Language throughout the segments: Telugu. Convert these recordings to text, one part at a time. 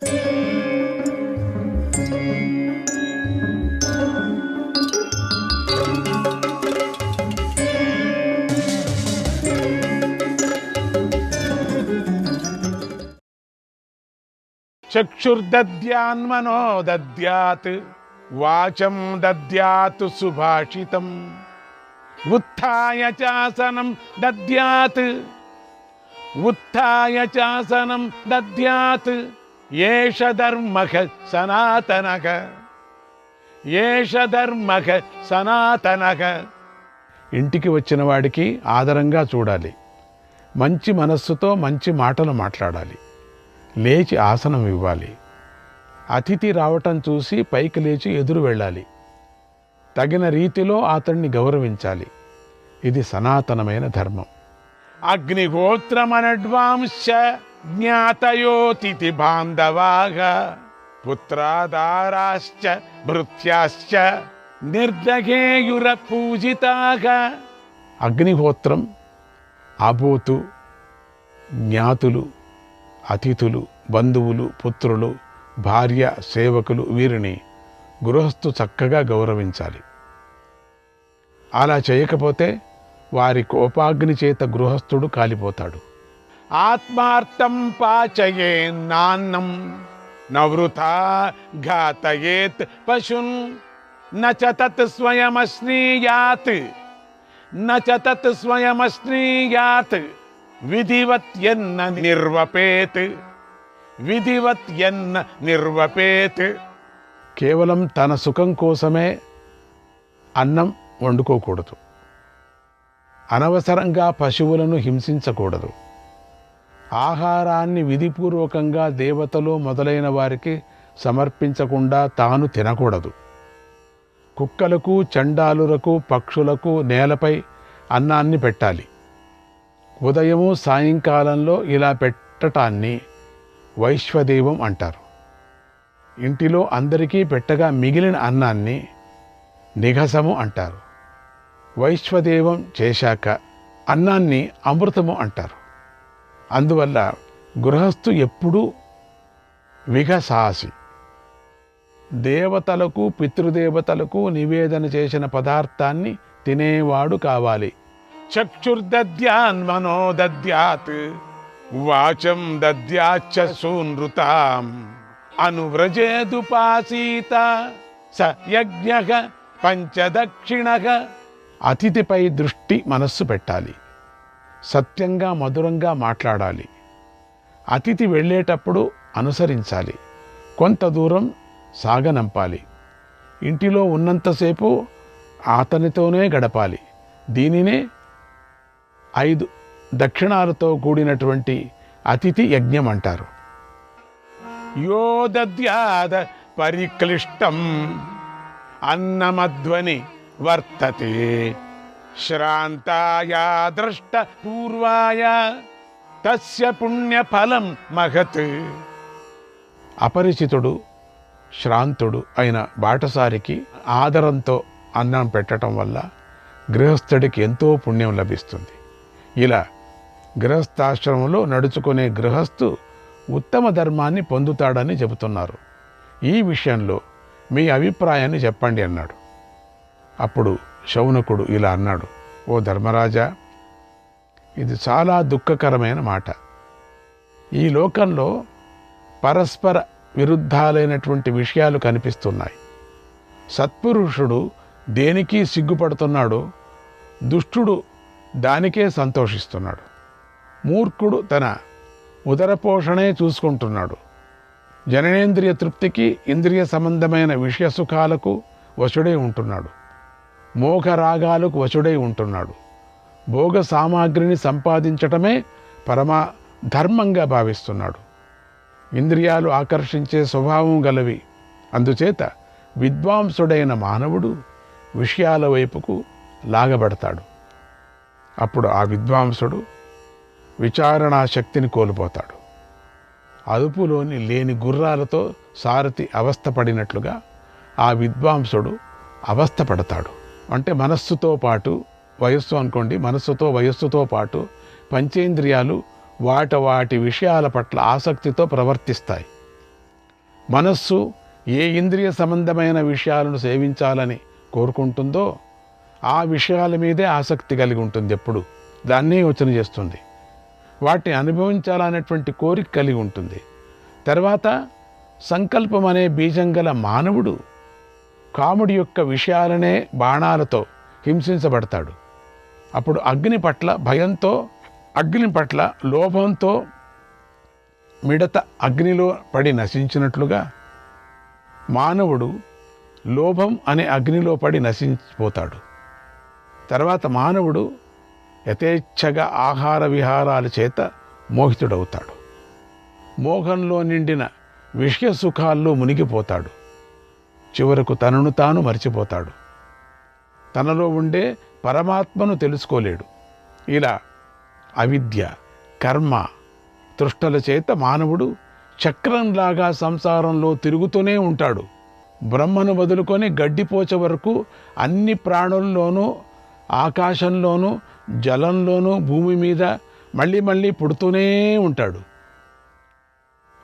చక్షుర్దద్యాన్మనో దద్యాత్ వాచం దద్యాత్ సుభాషితం ఉత్థాయ చాసనం దద్యాత్ ఉత్థాయ చాసనం దద్యాత్ ఏష ధర్మః సనాతనః ఏష ధర్మః సనాతనః. ఇంటికి వచ్చిన వాడికి ఆదరంగా చూడాలి, మంచి మనస్సుతో మంచి మాటలు మాట్లాడాలి, లేచి ఆసనం ఇవ్వాలి, అతిథి రావటం చూసి పైకి లేచి ఎదురు వెళ్ళాలి, తగిన రీతిలో అతన్ని గౌరవించాలి. ఇది సనాతనమైన ధర్మం. అగ్నిహోత్రమనడ్వాంశ జ్ఞాతయోతిథి బాంధవాః పుత్రాదారాశ్చ భృత్యాశ్చ నిర్దఘేయుర పూజితాః. అగ్నిహోత్రం, ఆబోతు, జ్ఞాతులు, అతిథులు, బంధువులు, పుత్రులు, భార్య, సేవకులు, వీరిని గృహస్థు చక్కగా గౌరవించాలి. అలా చేయకపోతే వారి కోపాగ్ని చేత గృహస్థుడు కాలిపోతాడు. ఆత్మార్థం పాచయేన్నాన్నం నవృథా ఘాతయేత్ పశున్ నచ తత్ స్వయమశ్నీయాత్ నచ తత్ స్వయమశ్నీయాత్ విధివత్ యన్న నిర్వపేత్ విధివత్ యన్న నిర్వపేత్. కేవలం తన సుఖం కోసమే అన్నం వండుకోకూడదు, అనవసరంగా పశువులను హింసించకూడదు, ఆహారాన్ని విధిపూర్వకంగా దేవతలు మొదలైన వారికి సమర్పించకుండా తాను తినకూడదు. కుక్కలకు, చండాలులకు, పక్షులకు నేలపై అన్నాన్ని పెట్టాలి. ఉదయము సాయంకాలంలో ఇలా పెట్టటాన్ని వైశ్వదేవం అంటారు. ఇంటిలో అందరికీ పెట్టగా మిగిలిన అన్నాన్ని నిఘసము అంటారు. వైశ్వదేవం చేశాక అన్నాన్ని అమృతము అంటారు. అందువల్ల గృహస్థు ఎప్పుడూ విఘసాసి, దేవతలకు పితృదేవతలకు నివేదన చేసిన పదార్థాన్ని తినేవాడు కావాలి. చక్షుర్దద్యాన్మనో దద్యాత్ వాచం దద్యాచ్చ సూనృతాం అనువ్రజేదుపాసీత స యజ్ఞః పంచదక్షిణః. అతిథిపై దృష్టి మనస్సు పెట్టాలి, సత్యంగా మధురంగా మాట్లాడాలి, అతిథి వెళ్ళేటప్పుడు అనుసరించాలి, కొంత దూరం సాగనంపాలి, ఇంటిలో ఉన్నంతసేపు అతనితోనే గడపాలి. దీనినే 5 దక్షిణాలతో కూడినటువంటి అతిథి యజ్ఞం అంటారు. యో దద్యాద పరిక్లిష్టం అన్నమధ్వని వర్తతే శ్రాంతాయ దృష్ట పూర్వాయ తస్య పుణ్యఫలం మహత్. అపరిచితుడు, శ్రాంతుడు అయిన బాటసారికి ఆదరంతో అన్నం పెట్టడం వల్ల గృహస్థుడికి ఎంతో పుణ్యం లభిస్తుంది. ఇలా గృహస్థాశ్రమంలో నడుచుకునే గృహస్థు ఉత్తమ ధర్మాన్ని పొందుతాడని చెబుతున్నారు. ఈ విషయంలో మీ అభిప్రాయాన్ని చెప్పండి అన్నాడు. అప్పుడు శౌనకుడు ఇలా అన్నాడు, ఓ ధర్మరాజా, ఇది చాలా దుఃఖకరమైన మాట. ఈ లోకంలో పరస్పర విరుద్ధాలైనటువంటి విషయాలు కనిపిస్తున్నాయి. సత్పురుషుడు దేనికి సిగ్గుపడుతున్నాడు, దుష్టుడు దానికే సంతోషిస్తున్నాడు. మూర్ఖుడు తన ఉదరపోషణే చూసుకుంటున్నాడు. జననేంద్రియ తృప్తికి, ఇంద్రియ సంబంధమైన విషయ సుఖాలకు వశుడై ఉంటున్నాడు. మోహరాగాలకు వశుడై ఉంటున్నాడు. భోగ సామాగ్రిని సంపాదించటమే పరమా ధర్మంగా భావిస్తున్నాడు. ఇంద్రియాలు ఆకర్షించే స్వభావం గలవి. అందుచేత విద్వాంసుడైన మానవుడు విషయాల వైపుకు లాగబడతాడు. అప్పుడు ఆ విద్వాంసుడు విచారణా శక్తిని కోల్పోతాడు. అదుపులోని లేని గుర్రాలతో సారథి అవస్థపడినట్లుగా ఆ విద్వాంసుడు అవస్థపడతాడు. అంటే మనస్సుతో పాటు, వయస్సు అనుకోండి, మనస్సుతో వయస్సుతో పాటు పంచేంద్రియాలు వాటి విషయాల పట్ల ఆసక్తితో ప్రవర్తిస్తాయి. మనస్సు ఏ ఇంద్రియ సంబంధమైన విషయాలను సేవించాలని కోరుకుంటుందో ఆ విషయాల మీదే ఆసక్తి కలిగి ఉంటుంది, ఎప్పుడు దాన్నే యోచన చేస్తుంది, వాటిని అనుభవించాలనేటువంటి కోరిక కలిగి ఉంటుంది. తర్వాత సంకల్పం అనే బీజం గల మానవుడు కాముడి యొక్క విషయాలనే బాణాలతో హింసించబడతాడు. అప్పుడు అగ్ని పట్ల భయంతో, అగ్ని పట్ల లోభంతో మిడత అగ్నిలో పడి నశించినట్లుగా మానవుడు లోభం అనే అగ్నిలో పడి నశించిపోతాడు. తర్వాత మానవుడు యథేచ్ఛగా ఆహార విహారాల చేత మోహితుడవుతాడు. మోహంలో నిండిన విషయ సుఖాల్లో మునిగిపోతాడు. చివరకు తనను తాను మర్చిపోతాడు. తనలో ఉండే పరమాత్మను తెలుసుకోలేడు. ఇలా అవిద్య, కర్మ, తృష్ణల చేత మానవుడు చక్రంలాగా సంసారంలో తిరుగుతూనే ఉంటాడు. బ్రహ్మను వదులుకొని గడ్డిపోచ వరకు అన్ని ప్రాణుల్లోనూ, ఆకాశంలోనూ, జలంలోనూ, భూమి మీద మళ్ళీ మళ్ళీ పుడుతూనే ఉంటాడు.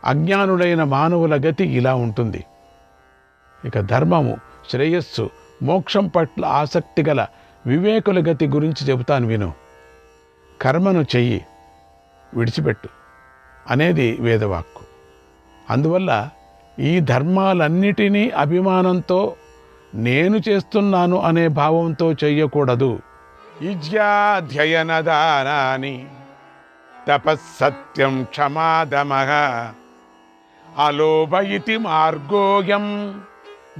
అజ్ఞానుడైన మానవుల గతి ఇలా ఉంటుంది. ఇక ధర్మము, శ్రేయస్సు, మోక్షం పట్ల ఆసక్తి గల వివేకుల గతి గురించి చెబుతాను విను. కర్మను చెయ్యి, విడిచిపెట్టు అనేది వేదవాక్కు. అందువల్ల ఈ ధర్మాలన్నిటినీ అభిమానంతో నేను చేస్తున్నాను అనే భావంతో చెయ్యకూడదు. ఇజ్యాధ్యయనదానాని తపస్సత్యం క్షమాదమః అలోభ ఇతి మార్గోయం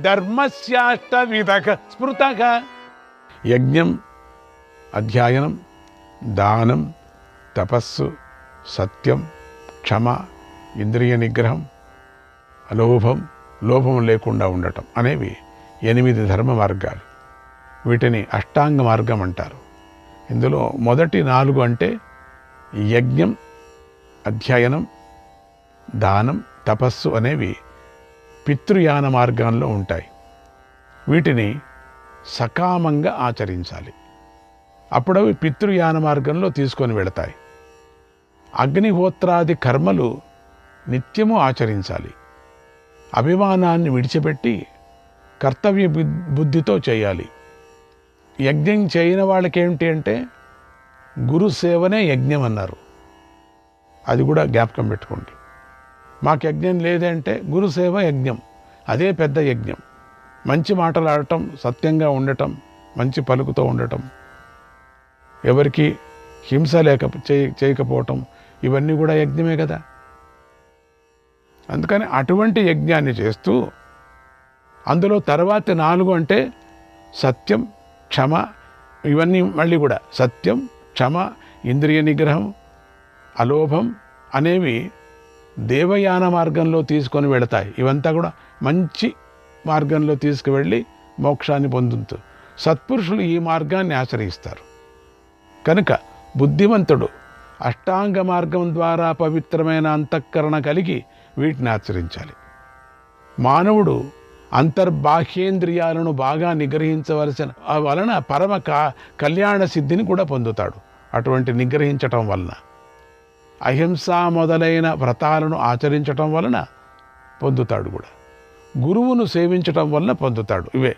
ధర్మస్యాష్టవిధః స్మృతః. యజ్ఞం, అధ్యయనం, దానం, తపస్సు, సత్యం, క్షమ, ఇంద్రియ నిగ్రహం, అలోభం, లోభం లేకుండా ఉండటం అనేవి 8 ధర్మ మార్గాలు. వీటిని అష్టాంగ మార్గం అంటారు. ఇందులో మొదటి 4 అంటే యజ్ఞం, అధ్యయనం, దానం, తపస్సు అనేవి పితృయాన మార్గంలో ఉంటాయి. వీటిని సకామంగా ఆచరించాలి. అప్పుడు అవి పితృయాన మార్గంలో తీసుకొని వెళతాయి. అగ్నిహోత్రాది కర్మలు నిత్యము ఆచరించాలి. అభిమానాన్ని విడిచిపెట్టి కర్తవ్య బుద్ధితో చేయాలి. యజ్ఞం చేయని వాళ్ళకి ఏమిటి అంటే గురు సేవనే యజ్ఞం అన్నారు. అది కూడా జ్ఞాపకం పెట్టుకోండి. మాకు యజ్ఞం లేదంటే గురు సేవ యజ్ఞం, అదే పెద్ద యజ్ఞం. మంచి మాటలాడటం, సత్యంగా ఉండటం, మంచి పలుకుతో ఉండటం, ఎవరికి హింస చేయకపోవటం, ఇవన్నీ కూడా యజ్ఞమే కదా. అందుకని అటువంటి యజ్ఞాన్ని చేస్తూ అందులో తర్వాతి 4 అంటే సత్యం, క్షమ, ఇవన్నీ మళ్ళీ కూడా సత్యం, క్షమ, ఇంద్రియ నిగ్రహం, అలోభం అనేవి దేవయాన మార్గంలో తీసుకొని వెళతాయి. ఇవంతా కూడా మంచి మార్గంలో తీసుకువెళ్ళి మోక్షాన్ని పొందుతూ సత్పురుషులు ఈ మార్గాన్ని ఆశ్రయిస్తారు. కనుక బుద్ధిమంతుడు అష్టాంగ మార్గం ద్వారా పవిత్రమైన అంతఃకరణ కలిగి వీటిని ఆచరించాలి. మానవుడు అంతర్బాహ్యేంద్రియాలను బాగా నిగ్రహించవలసిన వలన పరమ కళ్యాణ సిద్ధిని కూడా పొందుతాడు. అటువంటి నిగ్రహించటం వలన అహింస మొదలైన వ్రతాలను ఆచరించటం వలన పొందుతాడు కూడా. గురువును సేవించటం వలన పొందుతాడు. ఇవే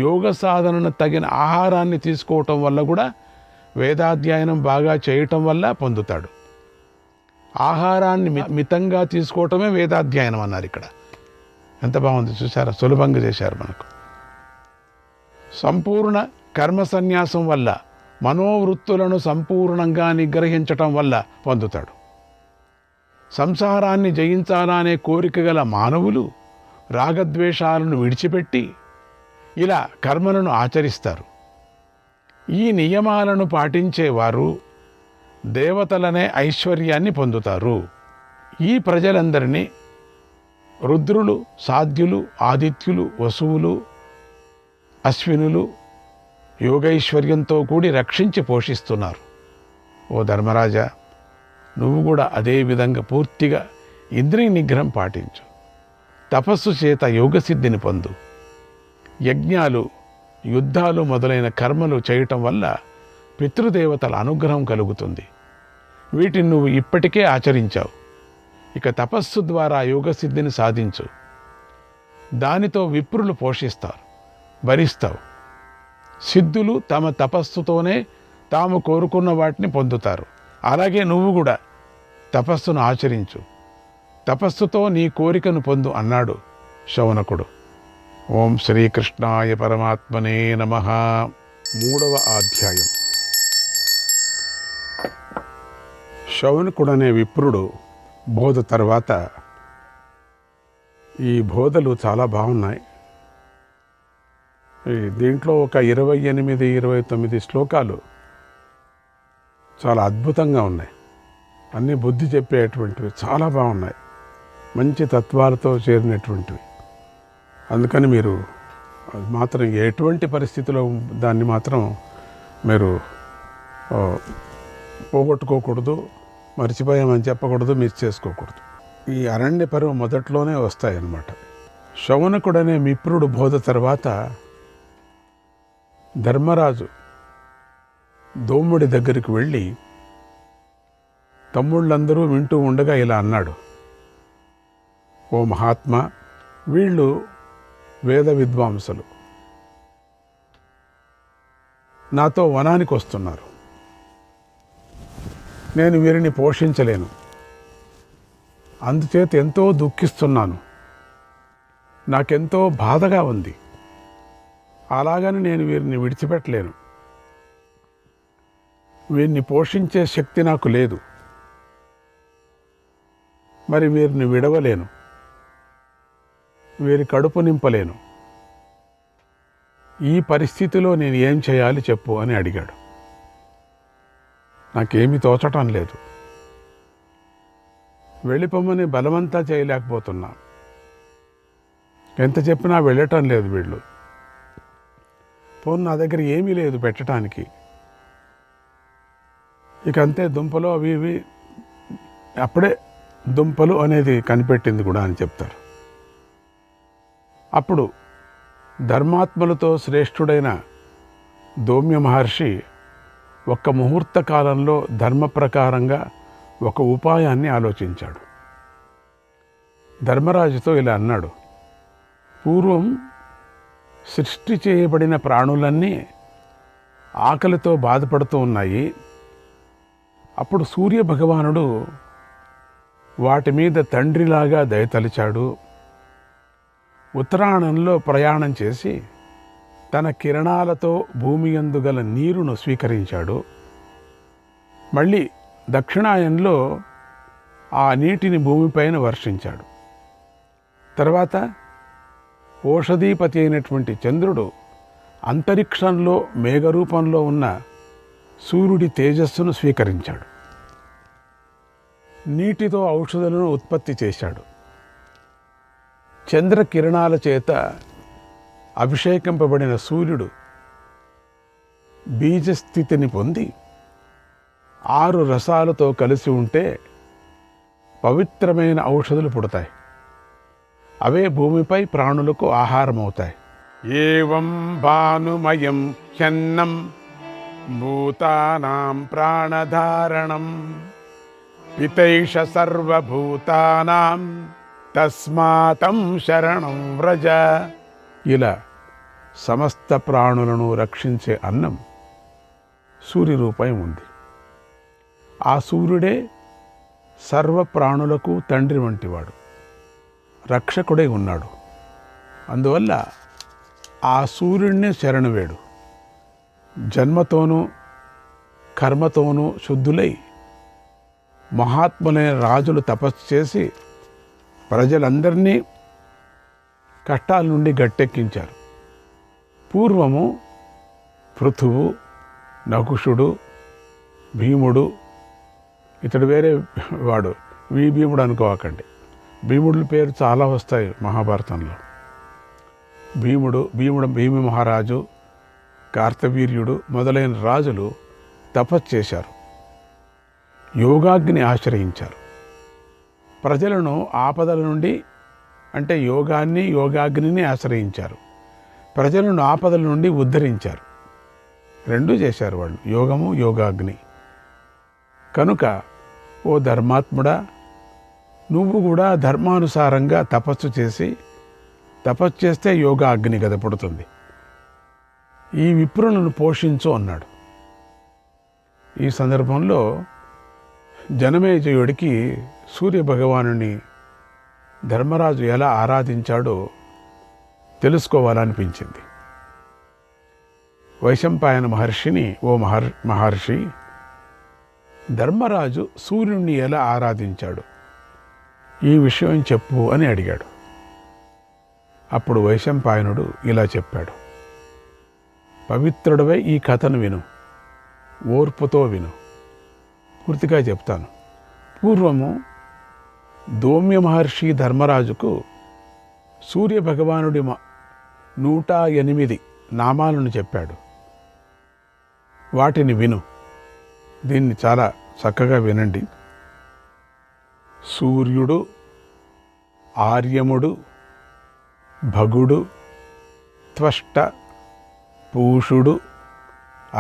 యోగ సాధనను తగిన ఆహారాన్ని తీసుకోవటం వల్ల కూడా, వేదాధ్యయనం బాగా చేయటం వల్ల పొందుతాడు. ఆహారాన్ని మితంగా తీసుకోవటమే వేదాధ్యయనం అన్నారు. ఇక్కడ ఎంత బాగుంది చూసారా, సులభంగా చేశారు మనకు. సంపూర్ణ కర్మ సన్యాసం వల్ల, మనోవృత్తులను సంపూర్ణంగా నిగ్రహించటం వల్ల పొందుతాడు. సంసారాన్ని జయించాలనే కోరిక గల మానవులు రాగద్వేషాలను విడిచిపెట్టి ఇలా కర్మలను ఆచరిస్తారు. ఈ నియమాలను పాటించేవారు దేవతలనే ఐశ్వర్యాన్ని పొందుతారు. ఈ ప్రజలందరినీ రుద్రులు, సాధ్యులు, ఆదిత్యులు, వసువులు, అశ్వినులు యోగైశ్వర్యంతో కూడి రక్షించి పోషిస్తున్నారు. ఓ ధర్మరాజా, నువ్వు కూడా అదే విధంగా పూర్తిగా ఇంద్రియ నిగ్రహం పాటించు. తపస్సు చేత యోగసిద్ధిని పొందు. యజ్ఞాలు, యుద్ధాలు మొదలైన కర్మలు చేయటం వల్ల పితృదేవతల అనుగ్రహం కలుగుతుంది. వీటిని నువ్వు ఇప్పటికే ఆచరించావు. ఇక తపస్సు ద్వారా యోగసిద్ధిని సాధించు. దానితో విప్రులు పోషిస్తారు, భరిస్తావు. సిద్ధులు తమ తపస్సుతోనే తాము కోరుకున్న వాటిని పొందుతారు. అలాగే నువ్వు కూడా తపస్సును ఆచరించు, తపస్సుతో నీ కోరికను పొందు అన్నాడు శౌనకుడు. ఓం శ్రీకృష్ణాయ పరమాత్మనే నమః. 3వ అధ్యాయం. శౌనకుడనే విప్రుడు బోధ తర్వాత, ఈ బోధలు చాలా బాగున్నాయి. దీంట్లో ఒక 28-29 శ్లోకాలు చాలా అద్భుతంగా ఉన్నాయి. అన్నీ బుద్ధి చెప్పేటువంటివి, చాలా బాగున్నాయి, మంచి తత్వాలతో చేరినటువంటివి. అందుకని మీరు మాత్రం ఎటువంటి పరిస్థితిలో దాన్ని మాత్రం మీరు పోగొట్టుకోకూడదు, మర్చిపోయామని చెప్పకూడదు, మిస్ చేసుకోకూడదు. ఈ అరణ్య పర్వం మొదట్లోనే వస్తాయన్నమాట. శౌనకుడనే మిప్రుడు బోధ తర్వాత ధర్మరాజు దోముడి దగ్గరికి వెళ్ళి తమ్ముళ్ళందరూ వింటూ ఉండగా ఇలా అన్నాడు. ఓ మహాత్మా, వీళ్ళు వేద విద్వాంసులు నాతో వనానికి వస్తున్నారు. నేను వీరిని పోషించలేను, అందుచేత ఎంతో దుఃఖిస్తున్నాను, నాకెంతో బాధగా ఉంది. అలాగని నేను వీరిని విడిచిపెట్టలేను. వీరిని పోషించే శక్తి నాకు లేదు, మరి వీరిని విడవలేను, వీరి కడుపు నింపలేను. ఈ పరిస్థితిలో నేను ఏం చేయాలి చెప్పు అని అడిగాడు. నాకేమీ తోచటం లేదు, వెళ్ళిపోమని బలవంతా చేయలేకపోతున్నా, ఎంత చెప్పినా వెళ్ళటం లేదు వీళ్ళు. పోను నా దగ్గర ఏమీ లేదు పెట్టడానికి. ఇక అంతే, దుంపలు అవి ఇవి, అప్పుడే దుంపలు అనేది కనిపెట్టింది కూడా అని చెప్తారు. అప్పుడు ధర్మాత్మలతో శ్రేష్ఠుడైన దౌమ్య మహర్షి ఒక్క ముహూర్త కాలంలో ధర్మ ప్రకారంగా ఒక ఉపాయాన్ని ఆలోచించాడు. ధర్మరాజుతో ఇలా అన్నాడు. పూర్వం సృష్టి చేయబడిన ప్రాణులన్నీ ఆకలితో బాధపడుతూ ఉన్నాయి. అప్పుడు సూర్య భగవానుడు వాటి మీద తండ్రిలాగా దయతలిచాడు. ఉత్తరాయణంలో ప్రయాణం చేసి తన కిరణాలతో భూమి యందు గల నీరును స్వీకరించాడు. మళ్ళీ దక్షిణాయనంలో ఆ నీటిని భూమిపైన వర్షించాడు. తర్వాత ఓషధీపతి అయినటువంటి చంద్రుడు అంతరిక్షంలో మేఘరూపంలో ఉన్న సూర్యుడి తేజస్సును స్వీకరించాడు. నీటితో ఔషధులను ఉత్పత్తి చేశాడు. చంద్రకిరణాల చేత అభిషేకింపబడిన సూర్యుడు బీజస్థితిని పొంది 6 రసాలతో కలిసి ఉంటే పవిత్రమైన ఔషధులు పుడతాయి. అవే భూమిపై ప్రాణులకు ఆహారం అవుతాయి. ఏవం భానుమయం హ్యన్నం భూతానాం ప్రాణధారణం పితైష సర్వభూతానాం తస్మాతం శరణం వ్రజ. ఇలా సమస్త ప్రాణులను రక్షించే అన్నం సూర్యరూపం ఉంది. ఆ సూర్యుడే సర్వ ప్రాణులకు తండ్రి వంటివాడు, రక్షకుడై ఉన్నాడు. అందువల్ల ఆ సూర్యుడిని శరణు వేడు. జన్మతోనూ కర్మతోనూ శుద్ధులై మహాత్ములైన రాజులు తపస్సు చేసి ప్రజలందరినీ కష్టాల నుండి గట్టెక్కించారు. పూర్వము పృథువు, నకుషుడు, భీముడు, ఇతడు వేరే వాడు, భీముడు అనుకోకండి. భీముడి పేరు చాలా వస్తాయి మహాభారతంలో. భీమి మహారాజు, కార్తవీర్యుడు మొదలైన రాజులు తపస్సు చేశారు, యోగాగ్ని ఆశ్రయించారు. ప్రజలను ఆపదల నుండి, అంటే యోగాన్ని యోగాగ్నిని ఆశ్రయించారు. ప్రజలను ఆపదల నుండి ఉద్ధరించారు. రెండూ చేశారు వాళ్ళు, యోగము యోగాగ్ని. కనుక ఓ ధర్మాత్ముడా, నువ్వు కూడా ధర్మానుసారంగా తపస్సు చేసి తపస్సు చేస్తే యోగా అగ్ని గద పుడుతుంది. ఈ విప్రులను పోషించు అన్నాడు. ఈ సందర్భంలో జనమేజయుడికి సూర్యభగవానుని ధర్మరాజు ఎలా ఆరాధించాడో తెలుసుకోవాలనిపించింది. వైశంపాయన మహర్షిని, ఓ మహర్షి, ధర్మరాజు సూర్యుడిని ఎలా ఆరాధించాడు, ఈ విషయం చెప్పు అని అడిగాడు. అప్పుడు వైశంపాయనుడు ఇలా చెప్పాడు. పవిత్రుడవై ఈ కథను విను, ఓర్పుతో విను. పూర్తిగా చెప్తాను. పూర్వము దౌమ్య మహర్షి ధర్మరాజుకు సూర్యభగవానుడి 108 నామాలను చెప్పాడు. వాటిని విను. దీన్ని చాలా చక్కగా వినండి. సూర్యుడు, ఆర్యముడు, భగుడు, త్వష్ట, పూషుడు,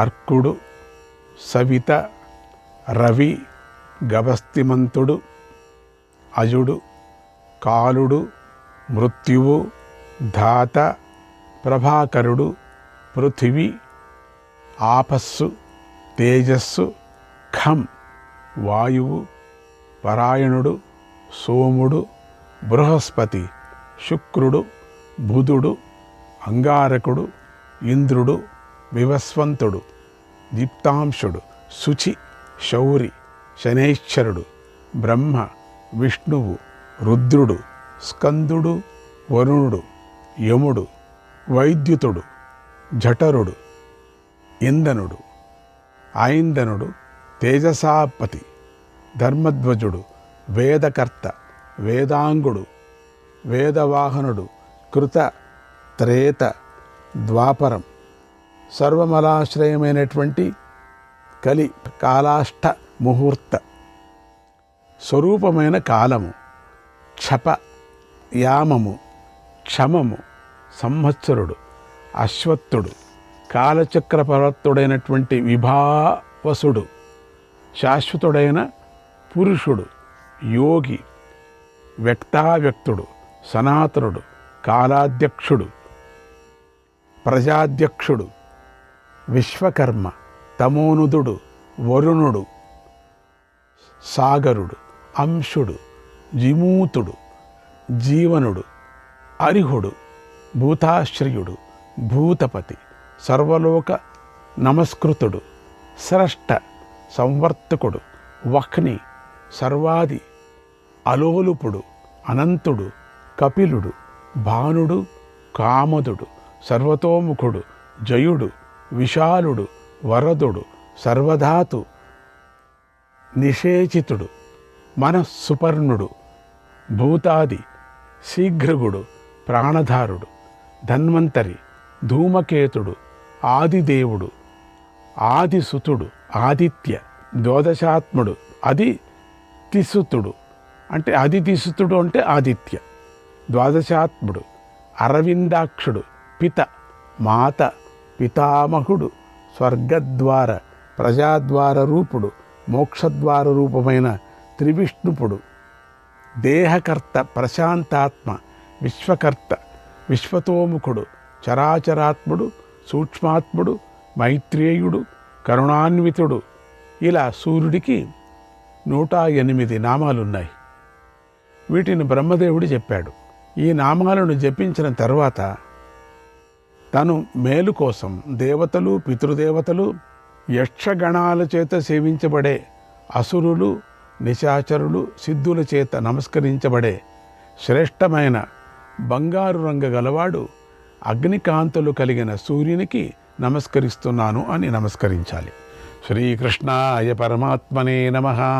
అర్కుడు, సవిత, రవి, గభస్తిమంతుడు, అజుడు, కాలుడు, మృత్యువు, ధాత, ప్రభాకరుడు, పృథివి, ఆపస్సు, తేజస్సు, ఖం, వాయువు, పరాయణుడు, సోముడు, బృహస్పతి, శుక్రుడు, బుధుడు, అంగారకుడు, ఇంద్రుడు, వివస్వంతుడు, దీప్తాంశుడు, శుచి, శౌరి, శనైశ్చరుడు, బ్రహ్మ, విష్ణువు, రుద్రుడు, స్కందుడు, వరుణుడు, యముడు, వైద్యుతుడు, జఠరుడు, ఇందనుడు, ఐందనుడు, తేజసాపతి, ధర్మధ్వజుడు, వేదకర్త, వేదాంగుడు, వేదవాహనుడు, కృత, త్రేత, ద్వాపరం, సర్వమలాశ్రయమైనటువంటి కలి కాలాష్ట ముహూర్త స్వరూపమైన కాలము, క్షప, యామము, క్షమము, సంవత్సరుడు, అశ్వత్థుడు, కాలచక్రపరత్తుడైనటువంటి విభావసుడు, శాశ్వతుడైన పురుషుడు, యోగి, వ్యక్తావ్యక్తుడు, సనాతనుడు, కాలాధ్యక్షుడు, ప్రజాధ్యక్షుడు, విశ్వకర్మ, తమోనుదుడు, వరుణుడు, సాగరుడు, అంశుడు, జిమూతుడు, జీవనుడు, అరిహుడు, భూతాశ్రయుడు, భూతపతి, సర్వలోక నమస్కృతుడు, స్రష్ట, సంవర్తకుడు, వహ్ని, సర్వాది, అలోలుపుడు, అనంతుడు, కపిలుడు, భానుడు, కామదుడు, సర్వతోముఖుడు, జయుడు, విశాలుడు, వరదుడు, సర్వధాతు, నిషేచితుడు, మనస్సుపర్ణుడు, భూతాది, శీఘ్రగుడు, ప్రాణధారుడు, ధన్వంతరి, ధూమకేతుడు, ఆదిదేవుడు, ఆదిసుతుడు, ఆదిత్య, ద్వాదశాత్ముడు, అదితిసుతుడు అంటే అదితిసుతుడు అంటే ఆదిత్య, ద్వాదశాత్ముడు, అరవిందాక్షుడు, పిత, మాత, పితామహుడు, స్వర్గద్వార, ప్రజాద్వార రూపుడు, మోక్షద్వార రూపమైన త్రివిష్ణుపుడు, దేహకర్త, ప్రశాంతాత్మ, విశ్వకర్త, విశ్వతోముఖుడు, చరాచరాత్ముడు, సూక్ష్మాత్ముడు, మైత్రేయుడు, కరుణాన్వితుడు. ఇలా సూర్యుడికి 108 నామాలున్నాయి. వీటిని బ్రహ్మదేవుడు చెప్పాడు. ఈ నామాలను జపించిన తర్వాత తను మేలు కోసం దేవతలు, పితృదేవతలు, యక్షగణాల చేత సేవించబడే అసురులు, నిశాచరులు, సిద్ధుల చేత నమస్కరించబడే శ్రేష్టమైన బంగారు రంగు గలవాడు అగ్నికాంతులు కలిగిన సూర్యునికి నమస్కరిస్తున్నాను అని నమస్కరించాలి. శ్రీకృష్ణాయ పరమాత్మనే నమః.